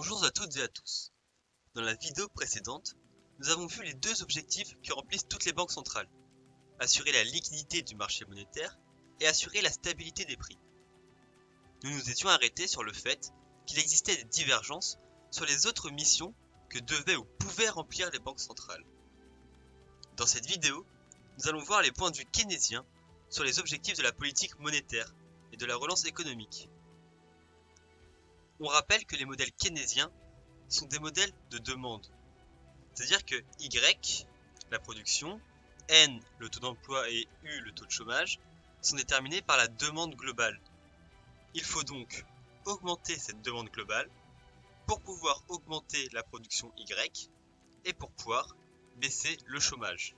Bonjour à toutes et à tous. Dans la vidéo précédente, nous avons vu les deux objectifs que remplissent toutes les banques centrales. Assurer la liquidité du marché monétaire et assurer la stabilité des prix. Nous nous étions arrêtés sur le fait qu'il existait des divergences sur les autres missions que devaient ou pouvaient remplir les banques centrales. Dans cette vidéo, nous allons voir les points de vue keynésiens sur les objectifs de la politique monétaire et de la relance économique. On rappelle que les modèles keynésiens sont des modèles de demande. C'est-à-dire que Y, la production, N, le taux d'emploi et U, le taux de chômage, sont déterminés par la demande globale. Il faut donc augmenter cette demande globale pour pouvoir augmenter la production Y et pour pouvoir baisser le chômage.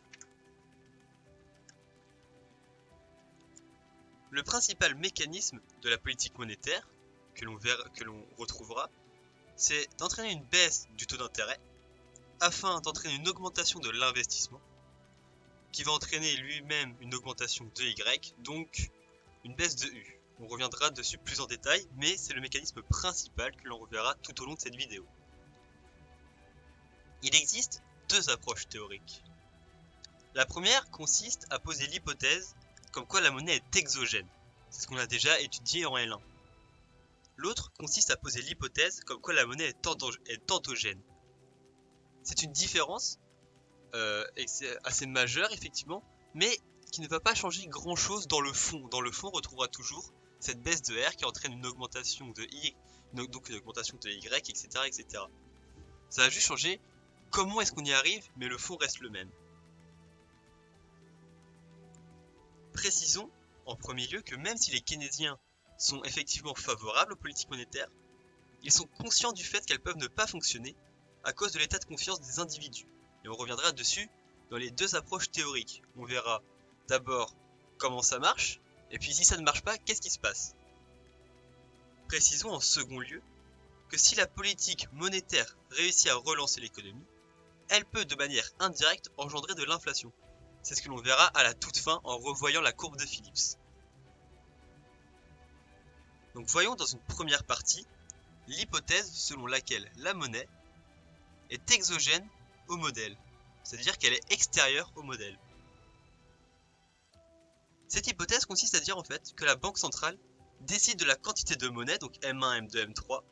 Le principal mécanisme de la politique monétaire que l'on retrouvera, c'est d'entraîner une baisse du taux d'intérêt afin d'entraîner une augmentation de l'investissement qui va entraîner lui-même une augmentation de Y, donc une baisse de U. On reviendra dessus plus en détail, mais c'est le mécanisme principal que l'on reverra tout au long de cette vidéo. Il existe deux approches théoriques. La première consiste à poser l'hypothèse comme quoi la monnaie est exogène. C'est ce qu'on a déjà étudié en L1. L'autre consiste à poser l'hypothèse comme quoi la monnaie est endogène. C'est une différence assez majeure effectivement, mais qui ne va pas changer grand chose dans le fond. Dans le fond, on retrouvera toujours cette baisse de R qui entraîne une augmentation de I, donc une augmentation de Y, etc., etc. Ça va juste changer comment est-ce qu'on y arrive, mais le fond reste le même. Précisons en premier lieu que même si les keynésiens sont effectivement favorables aux politiques monétaires, ils sont conscients du fait qu'elles peuvent ne pas fonctionner à cause de l'état de confiance des individus. Et on reviendra dessus dans les deux approches théoriques. On verra d'abord comment ça marche, et puis si ça ne marche pas, qu'est-ce qui se passe? Précisons en second lieu que si la politique monétaire réussit à relancer l'économie, elle peut de manière indirecte engendrer de l'inflation. C'est ce que l'on verra à la toute fin en revoyant la courbe de Phillips. Donc voyons dans une première partie l'hypothèse selon laquelle la monnaie est exogène au modèle, c'est-à-dire qu'elle est extérieure au modèle. Cette hypothèse consiste à dire en fait que la banque centrale décide de la quantité de monnaie, donc M1, M2, M3,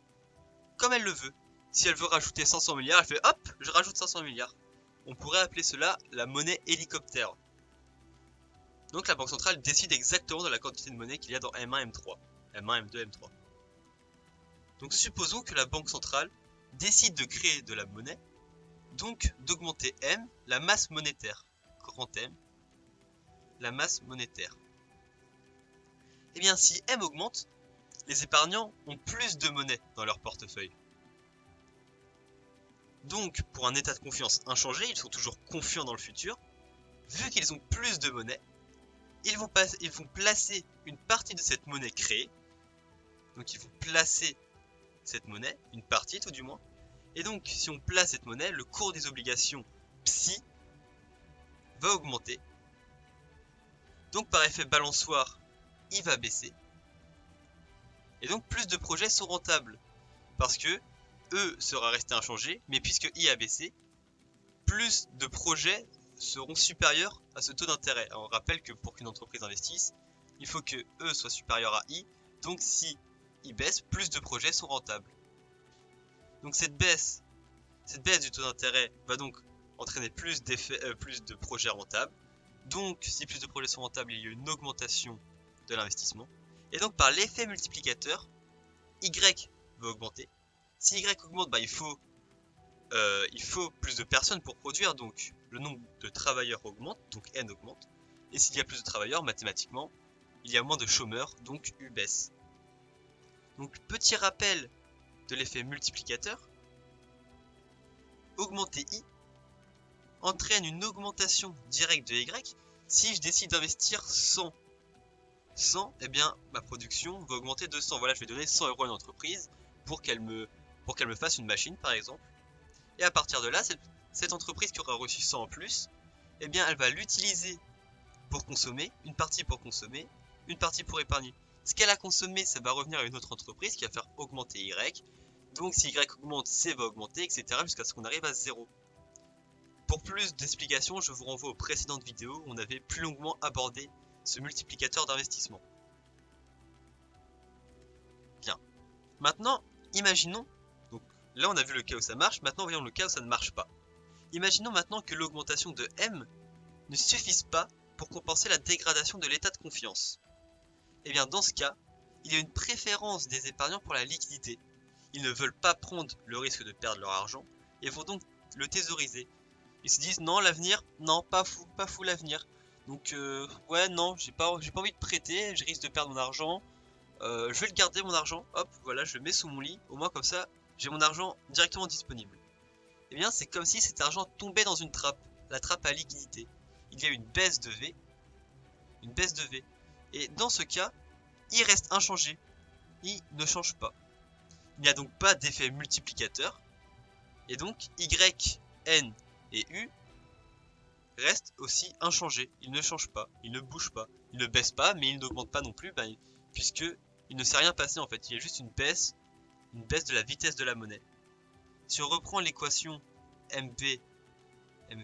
comme elle le veut. Si elle veut rajouter 500 milliards, elle fait hop, je rajoute 500 milliards. On pourrait appeler cela la monnaie hélicoptère. Donc la banque centrale décide exactement de la quantité de monnaie qu'il y a dans M1, M3. M1, M2, M3. Donc supposons que la banque centrale décide de créer de la monnaie, donc d'augmenter M, la masse monétaire. Grand M, la masse monétaire. Et bien si M augmente, les épargnants ont plus de monnaie dans leur portefeuille. Donc pour un état de confiance inchangé, ils sont toujours confiants dans le futur. Vu qu'ils ont plus de monnaie, ils vont placer une partie de cette monnaie créée. Donc ils vont placer cette monnaie, une partie tout du moins. Et donc si on place cette monnaie, le cours des obligations psi va augmenter. Donc par effet balançoire, il va baisser. Et donc plus de projets sont rentables. Parce que E sera resté inchangé, mais puisque I a baissé, plus de projets seront supérieurs à ce taux d'intérêt. On rappelle que pour qu'une entreprise investisse, il faut que E soit supérieur à I. Donc si I baisse, plus de projets sont rentables. Donc cette baisse du taux d'intérêt va donc entraîner plus de projets rentables. Donc si plus de projets sont rentables, il y a une augmentation de l'investissement. Et donc par l'effet multiplicateur, Y va augmenter. Si Y augmente, il faut plus de personnes pour produire, donc le nombre de travailleurs augmente, donc N augmente. Et s'il y a plus de travailleurs, mathématiquement, il y a moins de chômeurs, donc U baisse. Donc petit rappel de l'effet multiplicateur, augmenter I entraîne une augmentation directe de Y. Si je décide d'investir 100, eh bien ma production va augmenter de 100. Voilà, je vais donner 100 € à une entreprise pour qu'elle me fasse une machine par exemple. Et à partir de là, cette entreprise qui aura reçu 100 en plus, eh bien elle va l'utiliser pour consommer, une partie pour consommer, une partie pour épargner. Ce qu'elle a consommé, ça va revenir à une autre entreprise qui va faire augmenter Y. Donc si Y augmente, C va augmenter, etc. jusqu'à ce qu'on arrive à 0. Pour plus d'explications, je vous renvoie aux précédentes vidéos où on avait plus longuement abordé ce multiplicateur d'investissement. Bien. Maintenant, imaginons, donc là on a vu le cas où ça marche, maintenant voyons le cas où ça ne marche pas. Imaginons maintenant que l'augmentation de M ne suffise pas pour compenser la dégradation de l'état de confiance. Et bien dans ce cas, il y a une préférence des épargnants pour la liquidité. Ils ne veulent pas prendre le risque de perdre leur argent et vont donc le thésauriser. Ils se disent non, l'avenir, non, pas fou l'avenir. Donc ouais, non, j'ai pas envie de prêter, je risque de perdre mon argent. Je vais le garder mon argent, hop, voilà, je le mets sous mon lit, au moins comme ça, j'ai mon argent directement disponible. Et bien c'est comme si cet argent tombait dans une trappe, la trappe à liquidité. Il y a une baisse de V, et dans ce cas, il reste inchangé, il ne change pas. Il n'y a donc pas d'effet multiplicateur, et donc Y, N et U restent aussi inchangés, ils ne changent pas, ils ne bougent pas, ils ne baissent pas, mais ils n'augmentent pas non plus, puisque il ne s'est rien passé en fait, il y a juste une baisse de la vitesse de la monnaie. Si on reprend l'équation MV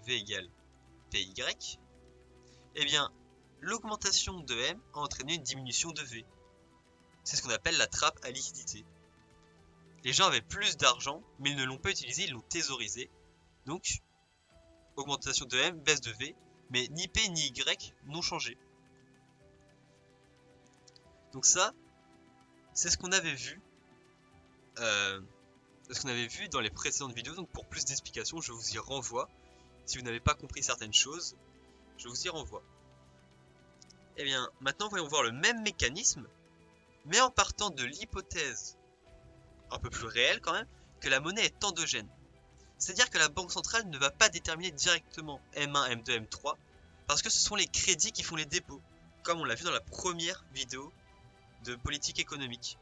égale PY, eh bien l'augmentation de M a entraîné une diminution de V. C'est ce qu'on appelle la trappe à liquidité. Les gens avaient plus d'argent, mais ils ne l'ont pas utilisé, ils l'ont thésaurisé. Donc, augmentation de M, baisse de V, mais ni P ni Y n'ont changé. Donc ça, c'est ce qu'on avait vu. Dans les précédentes vidéos. Donc pour plus d'explications, je vous y renvoie. Si vous n'avez pas compris certaines choses, je vous y renvoie. Et bien, maintenant voyons voir le même mécanisme, mais en partant de l'hypothèse un peu plus réelle quand même, que la monnaie est endogène. C'est-à-dire que la banque centrale ne va pas déterminer directement M1, M2, M3, parce que ce sont les crédits qui font les dépôts, comme on l'a vu dans la première vidéo de politique économique.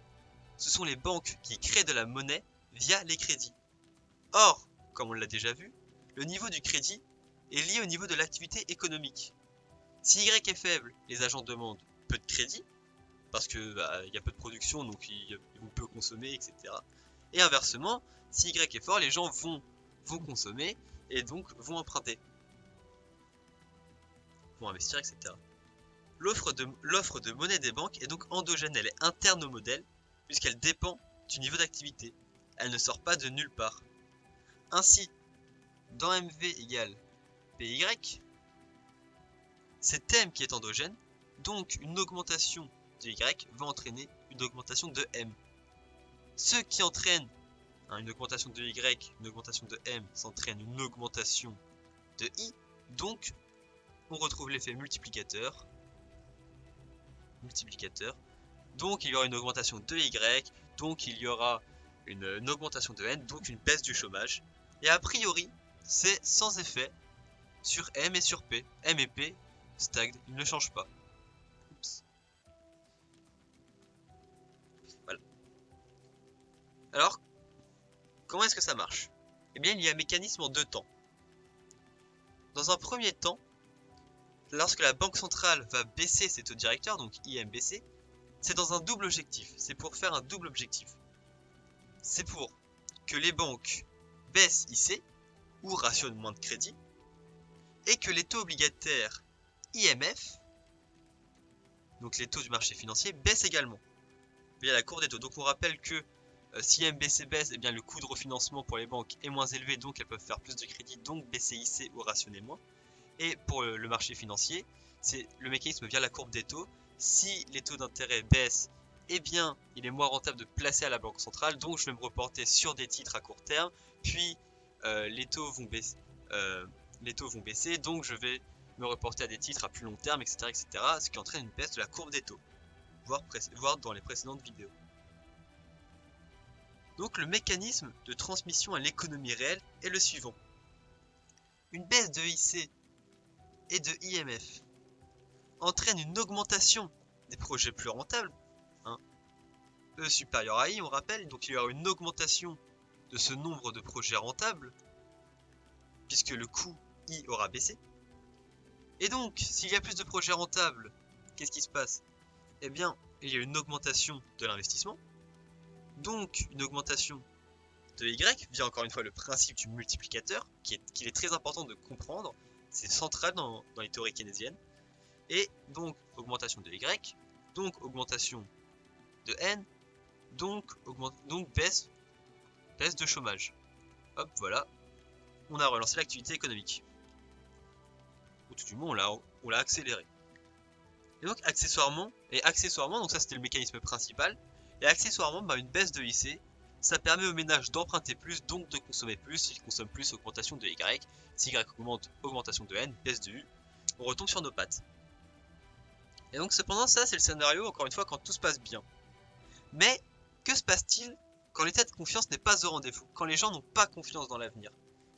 Ce sont les banques qui créent de la monnaie via les crédits. Or, comme on l'a déjà vu, le niveau du crédit est lié au niveau de l'activité économique. Si Y est faible, les agents demandent peu de crédit, parce que y a peu de production, donc ils vont peu consommer, etc. Et inversement, si Y est fort, les gens vont consommer et donc vont emprunter, vont investir, etc. L'offre de monnaie des banques est donc endogène, elle est interne au modèle, puisqu'elle dépend du niveau d'activité. Elle ne sort pas de nulle part. Ainsi, dans MV égale PY, c'est M qui est endogène, donc une augmentation de Y va entraîner une augmentation de M. Ce qui entraîne une augmentation de Y, une augmentation de M, s'entraîne une augmentation de I, donc on retrouve l'effet multiplicateur, donc il y aura une augmentation de Y, donc il y aura une augmentation de N, donc une baisse du chômage, et a priori, c'est sans effet sur M et sur P. M et P stagnent, ils ne changent pas. Oups. Voilà. Alors, comment est-ce que ça marche? Eh bien, il y a un mécanisme en deux temps. Dans un premier temps, lorsque la banque centrale va baisser ses taux directeurs, donc IMBC, c'est dans un double objectif. C'est pour faire un double objectif. C'est pour que les banques baissent IC, ou rationnent moins de crédit, et que les taux obligataires IMF, donc les taux du marché financier, baissent également via la courbe des taux. Donc on rappelle que si MBC baisse, eh bien le coût de refinancement pour les banques est moins élevé, donc elles peuvent faire plus de crédit, donc BCIC ou rationner moins. Et pour le marché financier, c'est le mécanisme via la courbe des taux. Si les taux d'intérêt baissent, eh bien il est moins rentable de placer à la banque centrale, donc je vais me reporter sur des titres à court terme, puis les taux vont baisser, donc je vais me reporter à des titres à plus long terme, etc., etc., ce qui entraîne une baisse de la courbe des taux, voire dans les précédentes vidéos. Donc le mécanisme de transmission à l'économie réelle est le suivant. Une baisse de IC et de IMF entraîne une augmentation des projets plus rentables, E supérieur à I, on rappelle, donc il y aura une augmentation de ce nombre de projets rentables, puisque le coût I aura baissé. Et donc, s'il y a plus de projets rentables, qu'est-ce qui se passe? Eh bien, il y a une augmentation de l'investissement, donc une augmentation de Y via encore une fois le principe du multiplicateur, qu'il est très important de comprendre, c'est central dans les théories keynésiennes, et donc augmentation de Y, donc augmentation de N, donc baisse de chômage. Hop, voilà, on a relancé l'activité économique. Ou tout du moins, on l'a accéléré. Et donc accessoirement, donc ça c'était le mécanisme principal, et accessoirement, une baisse de IC, ça permet aux ménages d'emprunter plus, donc de consommer plus. S'ils consomment plus, augmentation de Y. Si Y augmente, augmentation de N, baisse de U. On retombe sur nos pattes. Et donc cependant, ça c'est le scénario, encore une fois, quand tout se passe bien. Mais, que se passe-t-il quand l'état de confiance n'est pas au rendez-vous, quand les gens n'ont pas confiance dans l'avenir?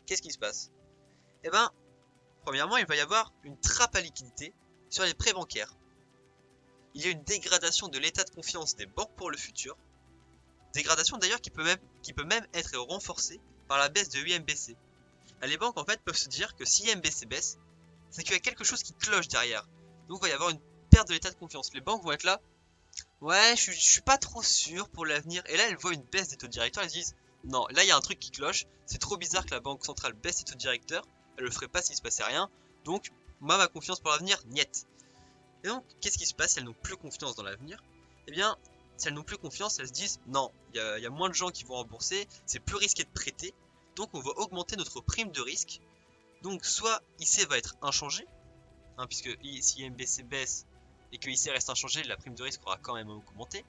Qu'est-ce qui se passe? Eh ben, premièrement, il va y avoir une trappe à liquidité sur les prêts bancaires. Il y a une dégradation de l'état de confiance des banques pour le futur. Dégradation d'ailleurs qui peut même être renforcée par la baisse de UMBC. Les banques en fait peuvent se dire que si UMBC baisse, c'est qu'il y a quelque chose qui cloche derrière. Donc il va y avoir une perte de l'état de confiance. Les banques vont être là, ouais, je suis pas trop sûr pour l'avenir. Et là, elles voient une baisse des taux directeurs, elles se disent, non, là il y a un truc qui cloche. C'est trop bizarre que la banque centrale baisse ses taux directeurs. Elle le ferait pas s'il se passait rien. Donc, moi, ma confiance pour l'avenir, niet. Et donc, qu'est-ce qui se passe si elles n'ont plus confiance dans l'avenir? Eh bien, si elles n'ont plus confiance, elles se disent, non, il y a moins de gens qui vont rembourser, c'est plus risqué de prêter. Donc, on va augmenter notre prime de risque. Donc, soit IC va être inchangé, puisque si MBC baisse et que IC reste inchangé, la prime de risque aura quand même augmenté.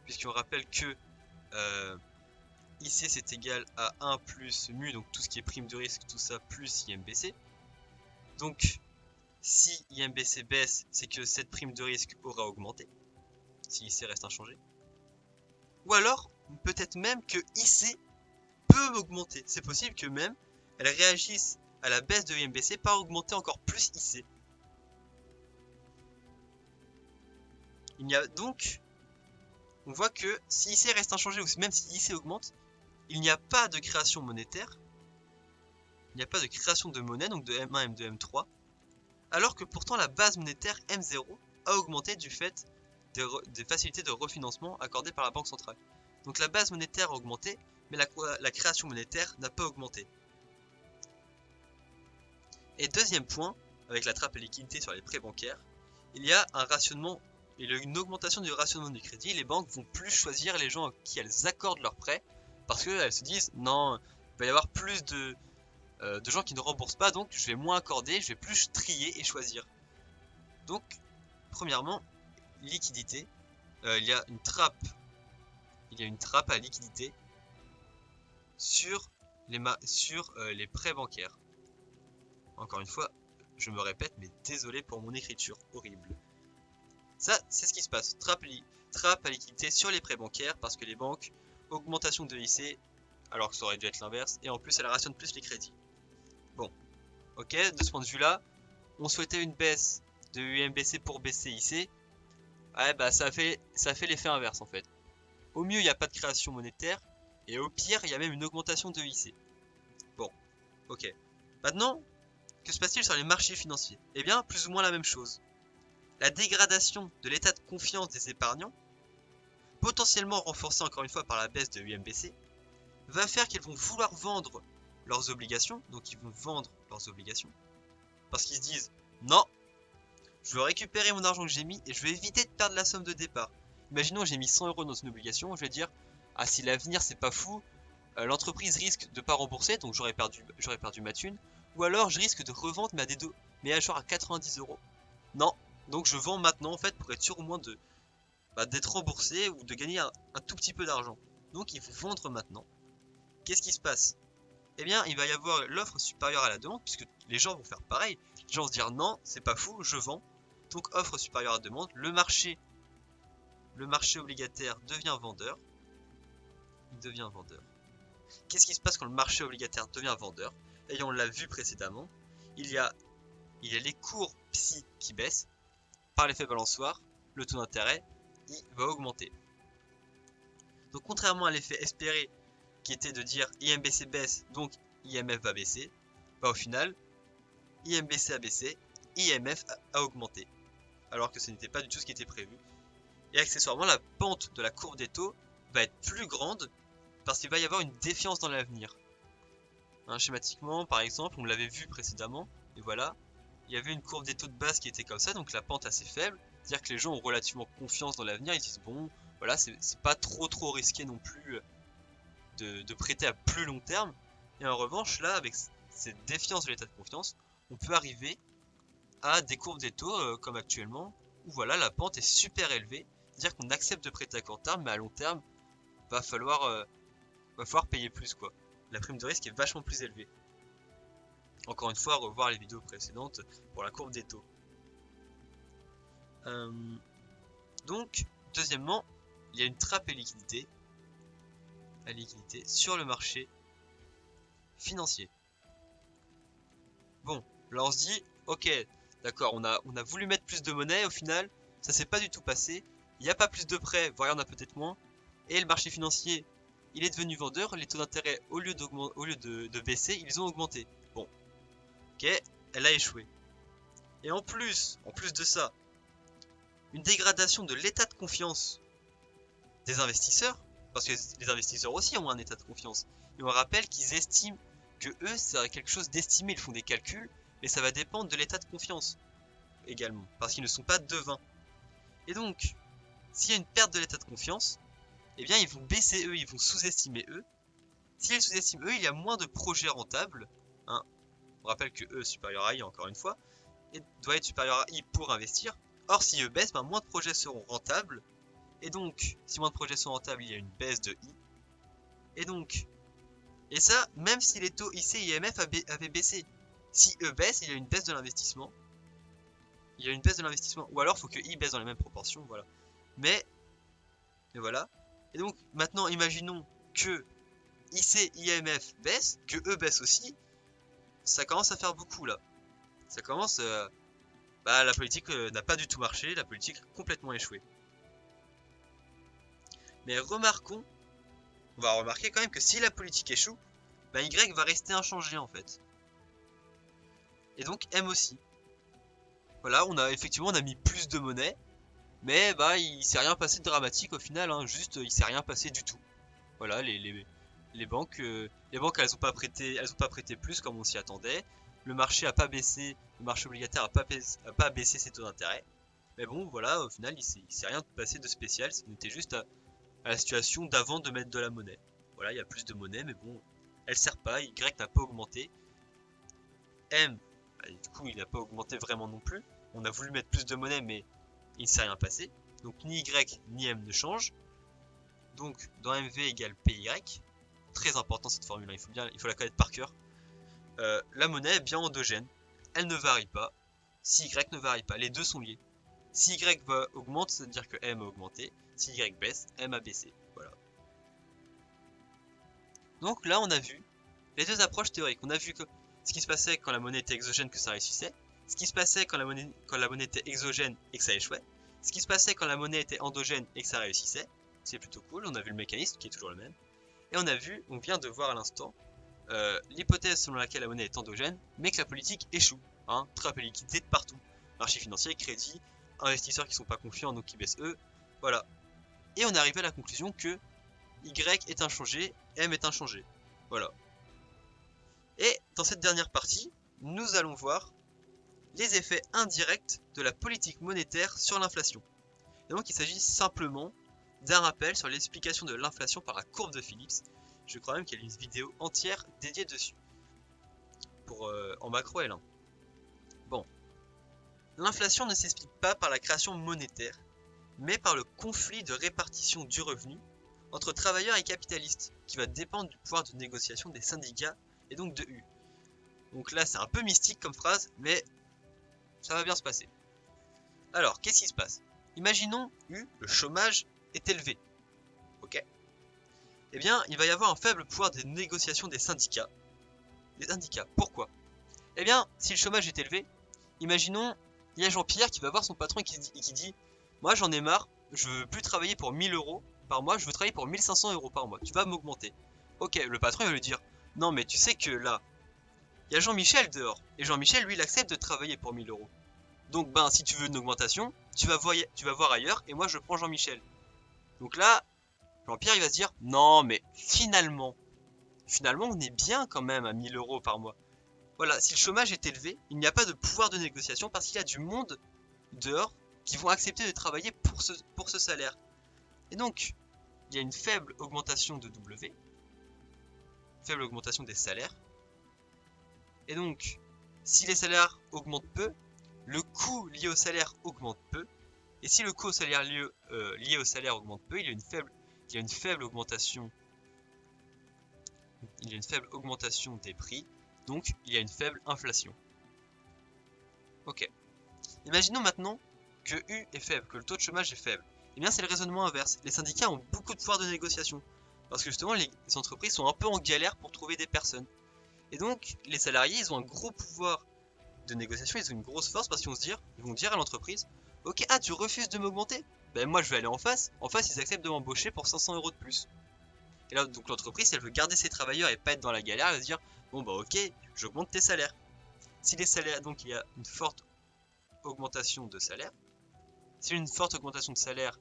Puisqu'on rappelle que IC c'est égal à 1 plus mu, donc tout ce qui est prime de risque, tout ça, plus IMBC. Donc, si IMBC baisse, c'est que cette prime de risque aura augmenté, si IC reste inchangé. Ou alors, peut-être même que IC peut augmenter. C'est possible que même elle réagisse à la baisse de IMBC par augmenter encore plus IC. Il y a donc, on voit que si IC reste inchangé ou même si IC augmente, il n'y a pas de création monétaire. Il n'y a pas de création de monnaie, donc de M1, M2, M3. Alors que pourtant la base monétaire M0 a augmenté du fait des facilités de refinancement accordées par la Banque centrale. Donc la base monétaire a augmenté, mais la création monétaire n'a pas augmenté. Et deuxième point, avec la trappe à liquidité sur les prêts bancaires, il y a un rationnement et une augmentation du rationnement du crédit. Les banques vont plus choisir les gens à qui elles accordent leurs prêts parce qu'elles se disent non, il va y avoir plus de gens qui ne remboursent pas, donc je vais moins accorder, je vais plus trier et choisir. Donc, premièrement, liquidité, il y a une trappe à liquidité sur les prêts bancaires. Encore une fois, je me répète, mais désolé pour mon écriture horrible. Ça, c'est ce qui se passe. Trappe à liquidité sur les prêts bancaires parce que les banques, augmentation de IC, alors que ça aurait dû être l'inverse, et en plus, elle rationne plus les crédits. Bon, ok, de ce point de vue-là, on souhaitait une baisse de UMBC pour baisser IC. Ouais, ça a fait l'effet inverse en fait. Au mieux, il n'y a pas de création monétaire, et au pire, il y a même une augmentation de IC. Bon, ok. Maintenant, que se passe-t-il sur les marchés financiers? Eh bien, plus ou moins la même chose. La dégradation de l'état de confiance des épargnants, potentiellement renforcée encore une fois par la baisse de UMBC, va faire qu'ils vont vouloir vendre leurs obligations, donc ils vont vendre leurs obligations, parce qu'ils se disent non, je veux récupérer mon argent que j'ai mis et je vais éviter de perdre la somme de départ. Imaginons j'ai mis 100 € dans une obligation, je vais dire ah si l'avenir c'est pas fou, l'entreprise risque de pas rembourser, donc j'aurais perdu ma thune, ou alors je risque de revendre mais à genre à 90 €. Non, donc je vends maintenant en fait pour être sûr au moins d'être remboursé ou de gagner un tout petit peu d'argent. Donc il faut vendre maintenant. Qu'est-ce qui se passe? Eh bien, il va y avoir l'offre supérieure à la demande, puisque les gens vont faire pareil. Les gens vont se dire non, c'est pas fou, je vends. Donc offre supérieure à la demande, le marché obligataire devient vendeur. Il devient vendeur. Qu'est-ce qui se passe quand le marché obligataire devient vendeur? Et on l'a vu précédemment, il y a les cours psy qui baissent. Par l'effet balançoire, le taux d'intérêt il va augmenter. Donc contrairement à l'effet espéré qui était de dire IMBC baisse, donc IMF va baisser, au final, IMBC a baissé, IMF a augmenté, alors que ce n'était pas du tout ce qui était prévu. Et accessoirement, la pente de la courbe des taux va être plus grande parce qu'il va y avoir une défiance dans l'avenir. Hein, schématiquement, par exemple, on l'avait vu précédemment, et voilà, il y avait une courbe des taux de base qui était comme ça, donc la pente assez faible, c'est-à-dire que les gens ont relativement confiance dans l'avenir, ils disent bon, voilà, c'est pas trop risqué non plus de prêter à plus long terme, et en revanche, là, avec cette défiance de l'état de confiance, on peut arriver à des courbes des taux comme actuellement, où voilà, la pente est super élevée, c'est-à-dire qu'on accepte de prêter à court terme, mais à long terme, va falloir payer plus quoi. La prime de risque est vachement plus élevée. Encore une fois, revoir les vidéos précédentes pour la courbe des taux. Donc, deuxièmement, il y a une trappe à liquidité sur le marché financier. Bon, là on se dit, ok, d'accord, on a voulu mettre plus de monnaie, au final, ça s'est pas du tout passé, il n'y a pas plus de prêts, voire il y en a peut-être moins, et le marché financier, il est devenu vendeur, les taux d'intérêt, au lieu de baisser, ils ont augmenté. Bon, ok, elle a échoué. Et en plus de ça, une dégradation de l'état de confiance des investisseurs, parce que les investisseurs aussi ont un état de confiance, et on rappelle qu'ils estiment que eux, c'est quelque chose d'estimé, ils font des calculs, mais ça va dépendre de l'état de confiance également, parce qu'ils ne sont pas devins. Et donc, s'il y a une perte de l'état de confiance, eh bien ils vont baisser eux, ils vont sous-estimer eux. S'ils sous-estiment eux, il y a moins de projets rentables. Hein. On rappelle que E supérieur à I, encore une fois, et doit être supérieur à I pour investir. Or, si E baisse, moins de projets seront rentables. Et donc, si moins de projets sont rentables, il y a une baisse de I. Et ça, même si les taux IC et IMF avaient baissé. Si E baisse, il y a une baisse de l'investissement. Ou alors, il faut que I baisse dans les mêmes proportions, voilà. Mais voilà. Et donc, maintenant, imaginons que IC, IMF baisse, que E baisse aussi. Ça commence à faire beaucoup, là. Ça commence... la politique n'a pas du tout marché, la politique a complètement échoué. Mais remarquons, on va remarquer quand même que si la politique échoue, Y va rester inchangé en fait. Et donc M aussi. Voilà, on a mis plus de monnaie, mais il s'est rien passé de dramatique au final, hein, juste il s'est rien passé du tout. Voilà, les banques, elles ont pas prêté plus comme on s'y attendait. Le marché a pas baissé, le marché obligataire a pas baissé ses taux d'intérêt. Mais bon, voilà, au final, il s'est rien passé de spécial, c'était juste à la situation d'avant de mettre de la monnaie. Voilà, il y a plus de monnaie, mais bon, elle sert pas, Y n'a pas augmenté. M, du coup, il n'a pas augmenté vraiment non plus. On a voulu mettre plus de monnaie, mais il ne s'est rien passé. Donc ni Y ni M ne changent. Donc dans MV égale PY, très important cette formule, il faut la connaître par cœur. La monnaie est bien endogène, elle ne varie pas. Si Y ne varie pas, les deux sont liés. Si Y augmente, ça veut dire que M a augmenté. Si Y baisse, M a baissé. Voilà. Donc là, on a vu les deux approches théoriques. On a vu que ce qui se passait quand la monnaie était exogène, que ça réussissait. Ce qui se passait quand la monnaie était exogène et que ça échouait. Ce qui se passait quand la monnaie était endogène et que ça réussissait. C'est plutôt cool. On a vu le mécanisme qui est toujours le même. Et on vient de voir à l'instant l'hypothèse selon laquelle la monnaie est endogène, mais que la politique échoue. Hein, trappe et liquidité de partout. Marché financier, crédit, investisseurs qui sont pas confiants, donc qui baissent eux. Voilà. Et on est arrivé à la conclusion que Y est inchangé, M est inchangé. Voilà. Et dans cette dernière partie, nous allons voir les effets indirects de la politique monétaire sur l'inflation. Et donc il s'agit simplement d'un rappel sur l'explication de l'inflation par la courbe de Phillips. Je crois même qu'il y a une vidéo entière dédiée dessus, en macro L1. Bon, l'inflation ne s'explique pas par la création monétaire, mais par le conflit de répartition du revenu entre travailleurs et capitalistes, qui va dépendre du pouvoir de négociation des syndicats et donc de U. Donc là c'est un peu mystique comme phrase, mais ça va bien se passer. Alors, qu'est-ce qui se passe? Imaginons U, le chômage est élevé. Ok? Eh bien, il va y avoir un faible pouvoir de négociation des syndicats. Les syndicats, pourquoi? Eh bien, si le chômage est élevé, imaginons, il y a Jean-Pierre qui va voir son patron et qui dit moi j'en ai marre, je veux plus travailler pour 1000 euros par mois, je veux travailler pour 1500 euros par mois, tu vas m'augmenter. Ok, le patron il va lui dire non mais tu sais que là, il y a Jean-Michel dehors, et Jean-Michel lui il accepte de travailler pour 1000 euros. Donc si tu veux une augmentation, tu vas voir ailleurs, et moi je prends Jean-Michel. Donc là, L'Empire, il va se dire, non, mais finalement, on est bien quand même à 1000 € par mois. Voilà, si le chômage est élevé, il n'y a pas de pouvoir de négociation parce qu'il y a du monde dehors qui vont accepter de travailler pour ce salaire. Et donc, il y a une faible augmentation de W, faible augmentation des salaires. Et donc, si les salaires augmentent peu, le coût lié au salaire augmente peu. Et si le coût salaire lié au salaire augmente peu, il y a une faible augmentation des prix, donc il y a une faible inflation. Ok. Imaginons maintenant que U est faible, que le taux de chômage est faible. Eh bien c'est le raisonnement inverse. Les syndicats ont beaucoup de pouvoir de négociation. Parce que justement les entreprises sont un peu en galère pour trouver des personnes. Et donc les salariés ils ont un gros pouvoir de négociation, ils ont une grosse force parce qu'ils vont dire à l'entreprise, ok, ah tu refuses de m'augmenter? Ben moi je vais aller en face ils acceptent de m'embaucher pour 500 € de plus. Et là donc l'entreprise si elle veut garder ses travailleurs et pas être dans la galère, elle va se dire, bon bah ok, j'augmente tes salaires. Si les salaires, donc il y a une forte augmentation de salaire, si il y a une forte augmentation de salaire,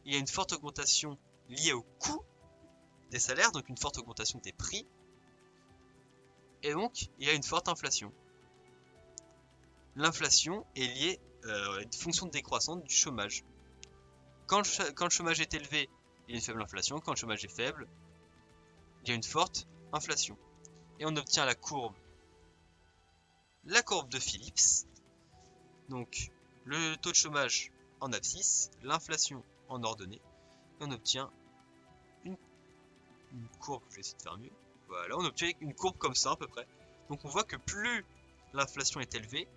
il y a une forte augmentation liée au coût des salaires, donc une forte augmentation des prix, et donc il y a une forte inflation. L'inflation est liée à une fonction décroissante du chômage. Quand le chômage est élevé, il y a une faible inflation. Quand le chômage est faible, il y a une forte inflation. Et on obtient la courbe de Phillips. Donc le taux de chômage en abscisse, l'inflation en ordonnée. Et on obtient une courbe, je vais essayer de faire mieux. Voilà, on obtient une courbe comme ça à peu près. Donc on voit que plus l'inflation est élevée,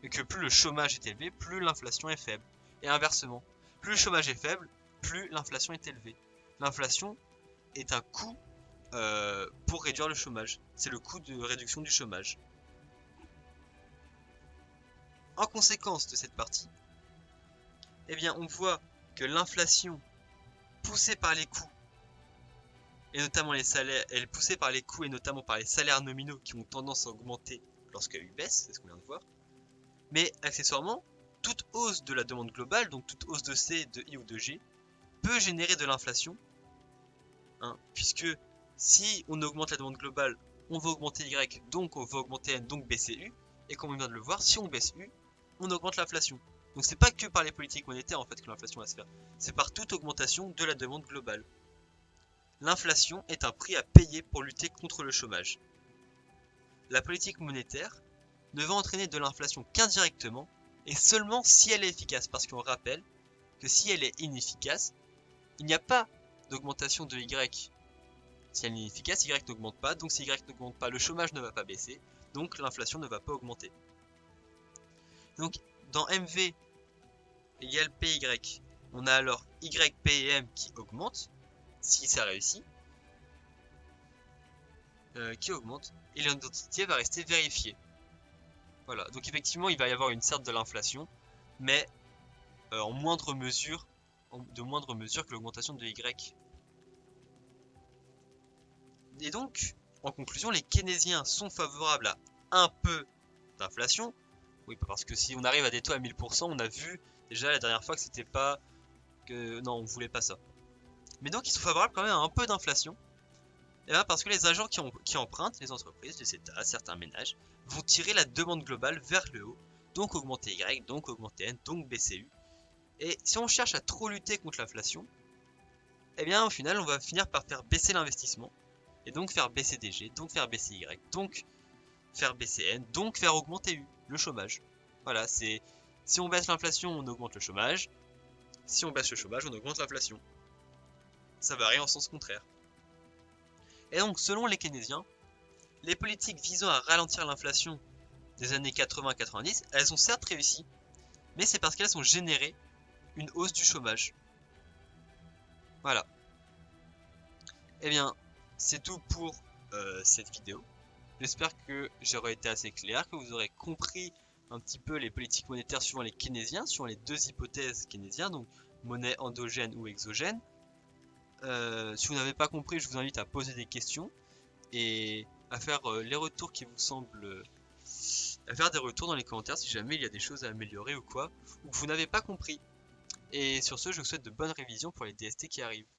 et que plus le chômage est élevé, plus l'inflation est faible. Et inversement, plus le chômage est faible, plus l'inflation est élevée. L'inflation est un coût pour réduire le chômage. C'est le coût de réduction du chômage. En conséquence de cette partie, eh bien on voit que l'inflation poussée par les coûts et notamment les salaires, elle est poussée par les coûts et notamment par les salaires nominaux qui ont tendance à augmenter lorsqu'il y a eu baisse, c'est ce qu'on vient de voir. Mais accessoirement, toute hausse de la demande globale, donc toute hausse de C, de I ou de G, peut générer de l'inflation, hein, puisque si on augmente la demande globale, on va augmenter Y, donc on va augmenter N, donc baisser U, et comme on vient de le voir, si on baisse U, on augmente l'inflation. Donc c'est pas que par les politiques monétaires en fait que l'inflation va se faire, c'est par toute augmentation de la demande globale. L'inflation est un prix à payer pour lutter contre le chômage. La politique monétaire ne va entraîner de l'inflation qu'indirectement et seulement si elle est efficace, parce qu'on rappelle que si elle est inefficace, il n'y a pas d'augmentation de Y. Si elle est inefficace, Y n'augmente pas, donc si Y n'augmente pas, le chômage ne va pas baisser, donc l'inflation ne va pas augmenter. Donc dans MV égale PY, on a alors Y, P et M qui augmentent, si ça réussit, qui augmente, et l'identité va rester vérifiée. Voilà, donc effectivement il va y avoir une certes de l'inflation, mais en moindre mesure, de moindre mesure que l'augmentation de Y. Et donc, en conclusion, les keynésiens sont favorables à un peu d'inflation. Oui, parce que si on arrive à des taux à 1000%, on a vu déjà la dernière fois que c'était pas... que non, on voulait pas ça. Mais donc ils sont favorables quand même à un peu d'inflation. Et bien parce que les agents qui empruntent, les entreprises, les États, certains ménages, vont tirer la demande globale vers le haut, donc augmenter Y, donc augmenter N, donc baisser U. Et si on cherche à trop lutter contre l'inflation, eh bien au final on va finir par faire baisser l'investissement, et donc faire baisser DG, donc faire baisser Y, donc faire baisser N, donc faire augmenter U, le chômage. Voilà, c'est si on baisse l'inflation, on augmente le chômage. Si on baisse le chômage, on augmente l'inflation. Ça varie en sens contraire. Et donc, selon les keynésiens, les politiques visant à ralentir l'inflation des années 80-90, elles ont certes réussi, mais c'est parce qu'elles ont généré une hausse du chômage. Voilà. Eh bien, c'est tout pour cette vidéo. J'espère que j'aurai été assez clair, que vous aurez compris un petit peu les politiques monétaires suivant les keynésiens, suivant les deux hypothèses keynésiennes, donc monnaie endogène ou exogène. Si vous n'avez pas compris, je vous invite à poser des questions et à faire les retours qui vous semblent... à faire des retours dans les commentaires si jamais il y a des choses à améliorer ou quoi, ou que vous n'avez pas compris. Et sur ce, je vous souhaite de bonnes révisions pour les DST qui arrivent.